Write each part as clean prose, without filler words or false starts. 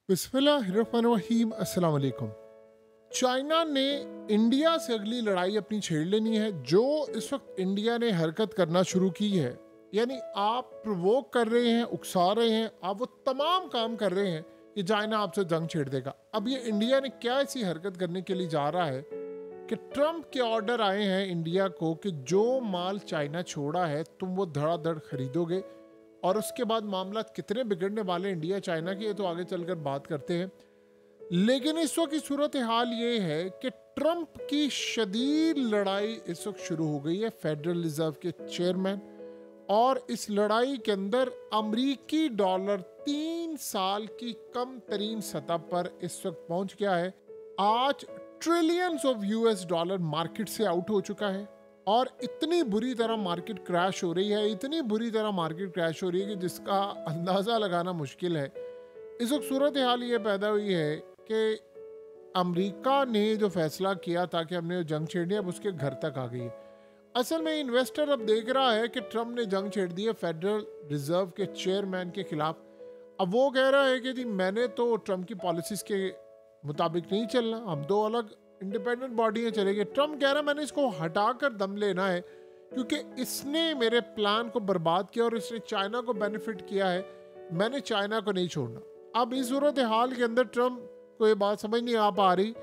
बिस्मिल्लाहिर्रहमानिर्रहीम अस्सलाम वालेकुम। चाइना ने इंडिया से अगली लड़ाई अपनी छेड़ लेनी है। जो इस वक्त इंडिया ने हरकत करना शुरू की है, यानी आप प्रोवोक कर रहे हैं, उकसा रहे हैं, आप वो तमाम काम कर रहे हैं कि चाइना आपसे जंग छेड़ देगा। अब ये इंडिया ने क्या ऐसी हरकत करने के लिए जा रहा है कि ट्रंप के ऑर्डर आए हैं इंडिया को कि जो माल चाइना छोड़ा है तुम वो धड़ाधड़ खरीदोगे, और उसके बाद मामला कितने बिगड़ने वाले इंडिया चाइना की, ये तो आगे चलकर बात करते हैं। लेकिन इस वक्त की सूरत हाल ये है कि ट्रंप की शदीद लड़ाई इस वक्त शुरू हो गई है फेडरल रिजर्व के चेयरमैन, और इस लड़ाई के अंदर अमरीकी डॉलर 3 साल की कम तरीन सतह पर इस वक्त पहुंच गया है। आज trillions of US dollar market से आउट हो चुका है, और इतनी बुरी तरह मार्केट क्रैश हो रही है, इतनी बुरी तरह मार्केट क्रैश हो रही है कि जिसका अंदाज़ा लगाना मुश्किल है। इस वक्त सूरत हाल ये पैदा हुई है कि अमेरिका ने जो फैसला किया था कि हमने जंग छेड़नी है, अब उसके घर तक आ गई है। असल में इन्वेस्टर अब देख रहा है कि ट्रंप ने जंग छेड़ दी है फेडरल रिजर्व के चेयरमैन के खिलाफ। अब वो कह रहा है कि जी मैंने तो ट्रंप की पॉलिसीज़ के मुताबिक नहीं चलना, हम दो अलग इंडिपेंडेंट बॉडी है चलेंगे। ट्रंप कह रहा है मैंने इसको हटाकर दम लेना है क्योंकि इसने मेरे प्लान को बर्बाद किया और इसने चाइना को बेनिफिट किया है, मैंने चाइना को नहीं छोड़ना। अब इस सूरत हाल के अंदर ट्रंप को ये बात समझ नहीं आ पा रही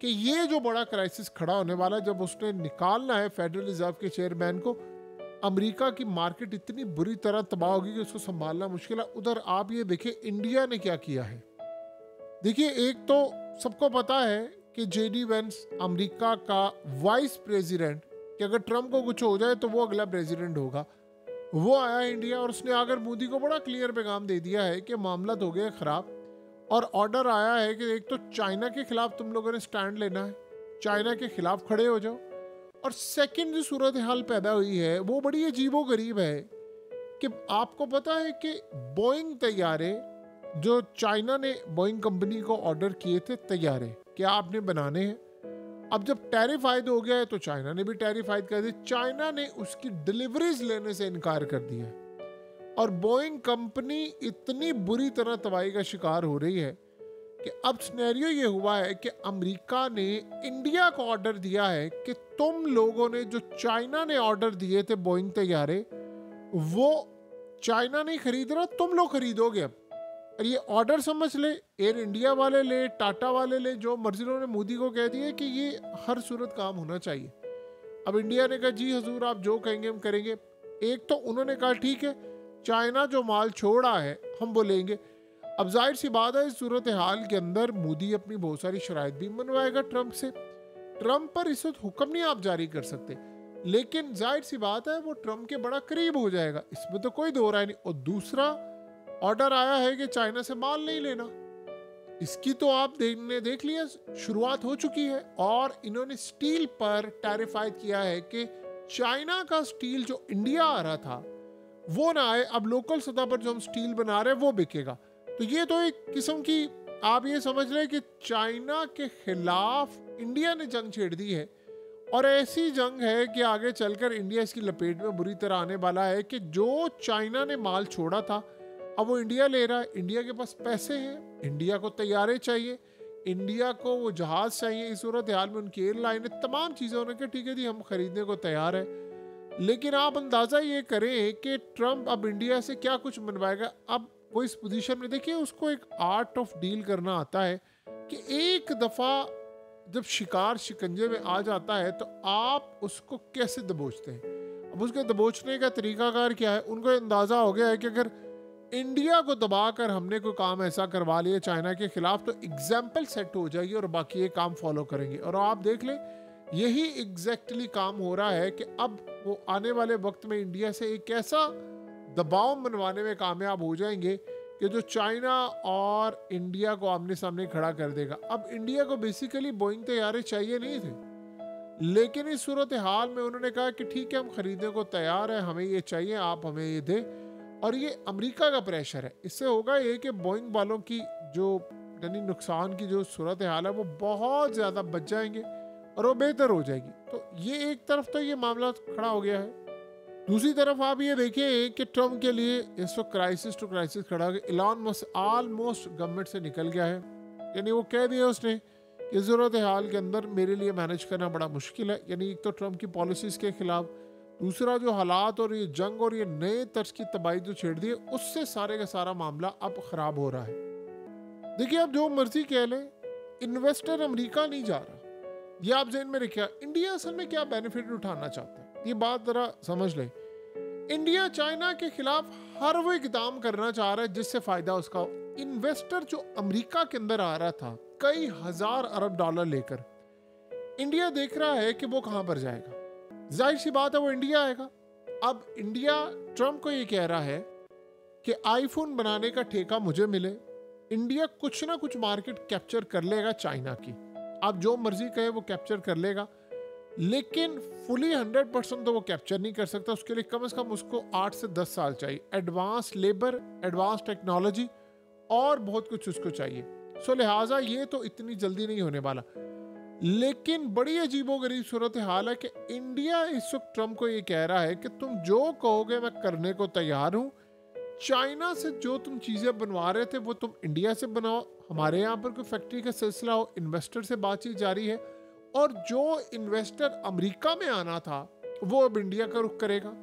कि ये जो बड़ा क्राइसिस खड़ा होने वाला है, जब उसने निकालना है फेडरल रिजर्व के चेयरमैन को, अमेरिका की मार्केट इतनी बुरी तरह तबाह होगी कि उसको संभालना मुश्किल है। उधर आप ये देखें इंडिया ने क्या किया है। देखिए, एक तो सबको पता है कि जेडी वेंस अमेरिका का वाइस प्रेसिडेंट, कि अगर ट्रंप को कुछ हो जाए तो वो अगला प्रेसिडेंट होगा, वो आया इंडिया और उसने आकर मोदी को बड़ा क्लियर पैगाम दे दिया है कि मामला हो गया खराब, और ऑर्डर आया है कि एक तो चाइना के खिलाफ तुम लोगों ने स्टैंड लेना है, चाइना के खिलाफ खड़े हो जाओ। और सेकंड जो सूरत हाल पैदा हुई है वो बड़ी अजीबो गरीब है कि आपको पता है कि बोइंग तैयारे जो चाइना ने बोइंग कंपनी को ऑर्डर किए थे तैयारे कि आपने बनाने हैं, अब जब टैरिफ आयद हो गया है तो चाइना ने भी टैरिफ आयद कर दी। चाइना ने उसकी डिलीवरीज लेने से इनकार कर दिया है, और बोइंग कंपनी इतनी बुरी तरह तबाही का शिकार हो रही है कि अब सिनेरियो ये हुआ है कि अमेरिका ने इंडिया को ऑर्डर दिया है कि तुम लोगों ने जो चाइना ने ऑर्डर दिए थे बोइंग तैयारे, वो चाइना नहीं खरीद रहा, तुम लोग खरीदोगे। अब और ये ऑर्डर समझ ले, एयर इंडिया वाले ले, टाटा वाले ले, जो मर्जी उन्होंने मोदी को कह दिया कि ये हर सूरत काम होना चाहिए। अब इंडिया ने कहा जी हजूर आप जो कहेंगे हम करेंगे। एक तो उन्होंने कहा ठीक है, चाइना जो माल छोड़ा है हम वो लेंगे। अब जाहिर सी बात है इस सूरत हाल के अंदर मोदी अपनी बहुत सारी शराइत भी मनवाएगा ट्रंप से। ट्रंप पर इस वक्त हुक्म नहीं आप जारी कर सकते, लेकिन जाहिर सी बात है वो ट्रंप के बड़ा करीब हो जाएगा, इसमें तो कोई दो राय नहीं। और दूसरा ऑर्डर आया है कि चाइना से माल नहीं लेना, इसकी तो आप देख लिया शुरुआत हो चुकी है, और इन्होंने स्टील पर टैरिफ आयद किया है कि चाइना का स्टील जो इंडिया आ रहा था वो ना आए, अब लोकल सतह पर जो हम स्टील बना रहे हैं वो बिकेगा। तो ये तो एक किस्म की आप ये समझ रहे कि चाइना के खिलाफ इंडिया ने जंग छेड़ दी है, और ऐसी जंग है कि आगे चलकर इंडिया इसकी लपेट में बुरी तरह आने वाला है कि जो चाइना ने माल छोड़ा था अब वो इंडिया ले रहा है। इंडिया के पास पैसे हैं, इंडिया को तैयारे चाहिए, इंडिया को वो जहाज चाहिए। इस सूरत हाल में उनकी एयरलाइन है, तमाम चीज़ें उन्होंने कहा ठीक है जी हम खरीदने को तैयार है। लेकिन आप अंदाज़ा ये करें कि ट्रंप अब इंडिया से क्या कुछ मनवाएगा। अब वो इस पोजीशन में, देखिए उसको एक आर्ट ऑफ डील करना आता है कि एक दफ़ा जब शिकार शिकंजे में आ जाता है तो आप उसको कैसे दबोचते हैं। अब उसके दबोचने का तरीकाकार क्या है, उनको अंदाज़ा हो गया है कि अगर इंडिया को दबाकर हमने कोई काम ऐसा करवा लिया चाइना के खिलाफ तो एग्जाम्पल सेट हो जाएगी और बाकी ये काम फॉलो करेंगे। और आप देख लें यही एग्जैक्टली काम हो रहा है कि अब वो आने वाले वक्त में इंडिया से एक ऐसा दबाव बनवाने में कामयाब हो जाएंगे कि जो चाइना और इंडिया को आमने सामने खड़ा कर देगा। अब इंडिया को बेसिकली बोइंग तैयारे चाहिए नहीं थे, लेकिन इस सूरत हाल में उन्होंने कहा कि ठीक है हम खरीदने को तैयार है, हमें ये चाहिए, आप हमें ये दें। और ये अमेरिका का प्रेशर है, इससे होगा ये कि बोइंग वालों की जो यानी नुकसान की जो सूरत हाल है वो बहुत ज़्यादा बच जाएंगे और वो बेहतर हो जाएगी। तो ये एक तरफ तो ये मामला खड़ा हो गया है। दूसरी तरफ आप ये देखिए कि ट्रम्प के लिए इस वक्त क्राइसिस टू क्राइसिस खड़ा है। इलॉन मस्क ऑलमोस्ट गवर्नमेंट से निकल गया है, यानी वो कह दिया उसने कि ज़रूरत हाल के अंदर मेरे लिए मैनेज करना बड़ा मुश्किल है। यानी एक तो ट्रम्प की पॉलिसीज़ के खिलाफ, दूसरा जो हालात और ये जंग और ये नए तर्ज की तबाही जो छेड़ दी है, उससे सारे का सारा मामला अब ख़राब हो रहा है। देखिए आप जो मर्जी कह लें, इन्वेस्टर अमेरिका नहीं जा रहा। ये आप ज़हन में रखिए, इंडिया असल में क्या बेनिफिट उठाना चाहता है, ये बात ज़रा समझ लें। इंडिया चाइना के खिलाफ हर वो इकदाम करना चाह रहा है जिससे फ़ायदा उसका हो। इन्वेस्टर जो अमेरिका के अंदर आ रहा था कई हजार अरब डॉलर लेकर, इंडिया देख रहा है कि वो कहां पर जाएगा। जाहिर सी बात है वो इंडिया आएगा। अब इंडिया ट्रम्प को ये कह रहा है कि आईफोन बनाने का ठेका मुझे मिले। इंडिया कुछ ना कुछ मार्केट कैप्चर कर लेगा चाइना की। आप जो मर्जी कहे वो कैप्चर कर लेगा, लेकिन फुली 100% तो वो कैप्चर नहीं कर सकता। उसके लिए कम से कम उसको 8 से 10 साल चाहिए। एडवांस लेबर, एडवांस टेक्नोलॉजी और बहुत कुछ उसको चाहिए। सो लिहाजा ये तो इतनी जल्दी नहीं होने वाला। लेकिन बड़ी अजीबोगरीब सूरत हाल है कि इंडिया इस वक्त ट्रम्प को ये कह रहा है कि तुम जो कहोगे मैं करने को तैयार हूं। चाइना से जो तुम चीज़ें बनवा रहे थे वो तुम इंडिया से बनाओ। हमारे यहाँ पर कोई फैक्ट्री का सिलसिला हो, इन्वेस्टर से बातचीत जारी है। और जो इन्वेस्टर अमेरिका में आना था वो अब इंडिया का रुख करेगा।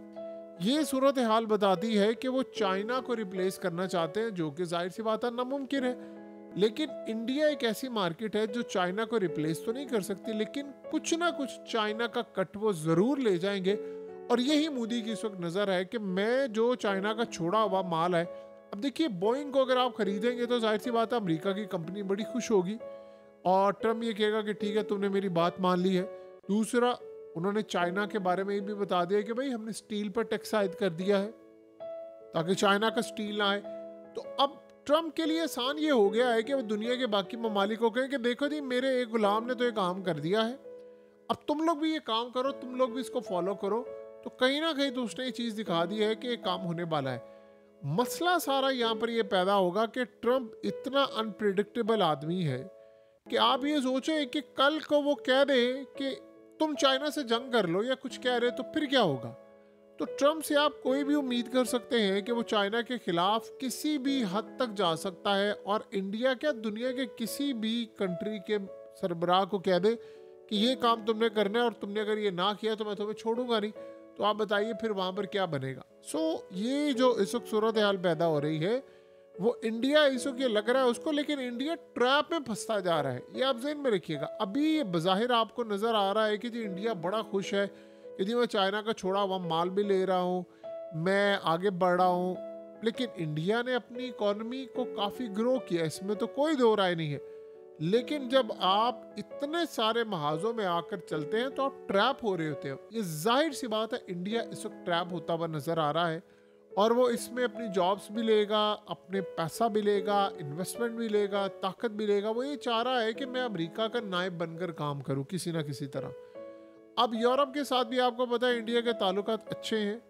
ये सूरत हाल बताती है कि वो चाइना को रिप्लेस करना चाहते हैं, जो कि जाहिर सी बात है नामुमकिन है। लेकिन इंडिया एक ऐसी मार्केट है जो चाइना को रिप्लेस तो नहीं कर सकती, लेकिन कुछ ना कुछ चाइना का कट वो ज़रूर ले जाएंगे। और यही मोदी की इस वक्त नज़र है कि मैं जो चाइना का छोड़ा हुआ माल है, अब देखिए बोइंग को अगर आप खरीदेंगे तो जाहिर सी बात है अमेरिका की कंपनी बड़ी खुश होगी और ट्रम्प ये कहेगा कि ठीक है तुमने मेरी बात मान ली है। दूसरा, उन्होंने चाइना के बारे में ये भी बता दिया कि भाई हमने स्टील पर टैक्स आयद कर दिया है ताकि चाइना का स्टील ना आए। तो अब ट्रम्प के लिए आसान ये हो गया है कि वो दुनिया के बाकी ममालिक को कहें कि देखो जी मेरे एक गुलाम ने तो ये काम कर दिया है, अब तुम लोग भी ये काम करो, तुम लोग भी इसको फॉलो करो। तो कहीं ना कहीं तो उसने ये चीज़ दिखा दी है कि ये काम होने वाला है। मसला सारा यहाँ पर ये पैदा होगा कि ट्रम्प इतना अनप्रिडिक्टेबल आदमी है कि आप ये सोचें कि कल को वो कह दे कि तुम चाइना से जंग कर लो या कुछ कह रहे, तो फिर क्या होगा। तो ट्रम्प से आप कोई भी उम्मीद कर सकते हैं कि वो चाइना के खिलाफ किसी भी हद तक जा सकता है और इंडिया क्या दुनिया के किसी भी कंट्री के सरबराह को कह दे कि ये काम तुमने करना है और तुमने अगर ये ना किया तो मैं तुम्हें छोड़ूंगा नहीं। तो आप बताइए फिर वहाँ पर क्या बनेगा। ये जो इस वक्त सूरत हाल पैदा हो रही है वो इंडिया इस वक्त ये लग रहा है उसको, लेकिन इंडिया ट्रैप में फंसता जा रहा है। ये आप ज़हन में रखिएगा। अभी ये बज़ाहिर आपको नज़र आ रहा है कि जी इंडिया बड़ा खुश है कि जी मैं चाइना का छोड़ा हुआ माल भी ले रहा हूँ, मैं आगे बढ़ रहा हूँ, लेकिन इंडिया ने अपनी इकॉनमी को काफ़ी ग्रो किया, इसमें तो कोई दो राय नहीं है। लेकिन जब आप इतने सारे महाजों में आकर चलते हैं तो आप ट्रैप हो रहे होते हो। ये जाहिर सी बात है इंडिया इस वक्त ट्रैप होता हुआ नज़र आ रहा है और वो इसमें अपनी जॉब्स भी लेगा, अपने पैसा भी लेगा, इन्वेस्टमेंट भी लेगा, ताकत भी लेगा। वो ये चाह रहा है कि मैं अमेरिका का नायब बनकर काम करूं किसी ना किसी तरह। अब यूरोप के साथ भी आपको पता है इंडिया के ताल्लुकात अच्छे हैं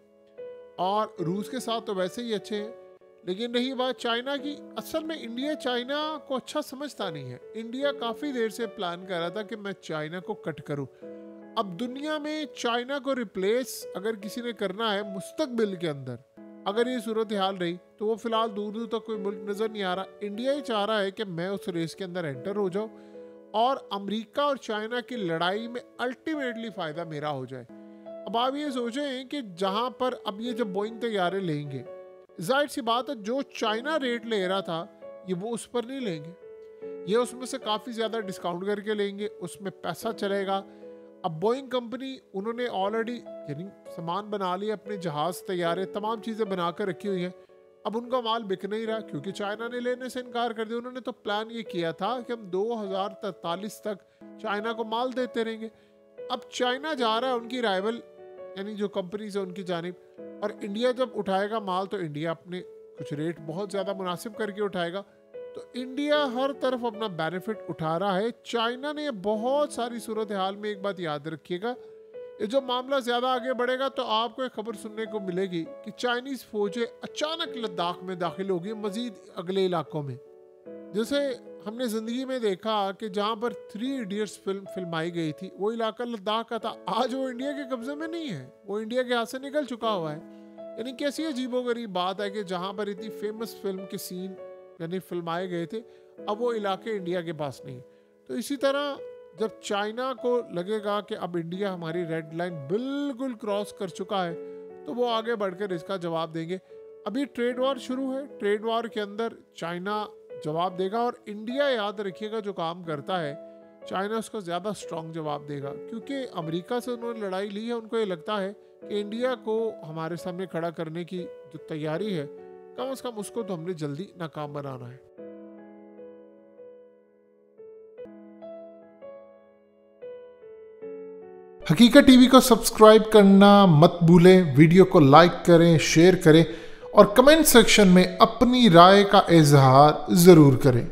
और रूस के साथ तो वैसे ही अच्छे हैं। लेकिन रही बात चाइना की, असल में इंडिया चाइना को अच्छा समझता नहीं है। इंडिया काफ़ी देर से प्लान कर रहा था कि मैं चाइना को कट करूं। अब दुनिया में चाइना को रिप्लेस अगर किसी ने करना है मुस्तकबिल के अंदर, अगर ये सूरत हाल रही तो वो फिलहाल दूर दूर तक कोई मुल्क नज़र नहीं आ रहा। इंडिया ही चाह रहा है कि मैं उस रेस के अंदर एंटर हो जाऊं और अमेरिका और चाइना की लड़ाई में अल्टीमेटली फ़ायदा मेरा हो जाए। अब आप ये सोचें कि जहां पर अब ये जब बोइंग तैयारे लेंगे, जाहिर सी बात है जो चाइना रेट ले रहा था ये वो उस पर नहीं लेंगे, ये उसमें से काफ़ी ज़्यादा डिस्काउंट करके लेंगे, उसमें पैसा चलेगा। अब बोइंग कंपनी उन्होंने ऑलरेडी यानी सामान बना लिया, अपने जहाज़ तैयारे तमाम चीज़ें बना कर रखी हुई हैं। अब उनका माल बिक नहीं रहा क्योंकि चाइना ने लेने से इनकार कर दिया। उन्होंने तो प्लान ये किया था कि हम 2043 तक चाइना को माल देते रहेंगे। अब चाइना जा रहा है उनकी राइवल यानी जो कंपनीज है उनकी जानिब, और इंडिया जब उठाएगा माल तो इंडिया अपने कुछ रेट बहुत ज़्यादा मुनासिब करके उठाएगा। तो इंडिया हर तरफ अपना बेनिफिट उठा रहा है। चाइना ने बहुत सारी सूरत हाल में एक बात याद रखिएगा, ये जो मामला ज़्यादा आगे बढ़ेगा तो आपको एक खबर सुनने को मिलेगी कि चाइनीज़ फौजें अचानक लद्दाख में दाखिल होगी, मज़ीद अगले इलाकों में, जैसे हमने ज़िंदगी में देखा कि जहाँ पर 3 इडियट्स फिल्माई गई थी, वो इलाका लद्दाख का था। आज वो इंडिया के कब्जे में नहीं है, वो इंडिया के हाथ से निकल चुका हुआ है। यानी कैसी अजीबोगरीब बात है कि जहाँ पर इतनी फेमस फिल्म के सीन यानी फिल्माए गए थे, अब वो इलाके इंडिया के पास नहीं। तो इसी तरह जब चाइना को लगेगा कि अब इंडिया हमारी रेड लाइन बिल्कुल क्रॉस कर चुका है, तो वो आगे बढ़कर इसका जवाब देंगे। अभी ट्रेड वॉर शुरू है, ट्रेड वॉर के अंदर चाइना जवाब देगा, और इंडिया याद रखिएगा जो काम करता है, चाइना उसको ज़्यादा स्ट्रॉन्ग जवाब देगा, क्योंकि अमेरिका से उन्होंने लड़ाई ली है। उनको ये लगता है कि इंडिया को हमारे सामने खड़ा करने की जो तैयारी है, कम से कम उसको तो हमने जल्दी नाकाम बनाना है। हकीकत टीवी को सब्सक्राइब करना मत भूलें, वीडियो को लाइक करें, शेयर करें और कमेंट सेक्शन में अपनी राय का इजहार ज़रूर करें।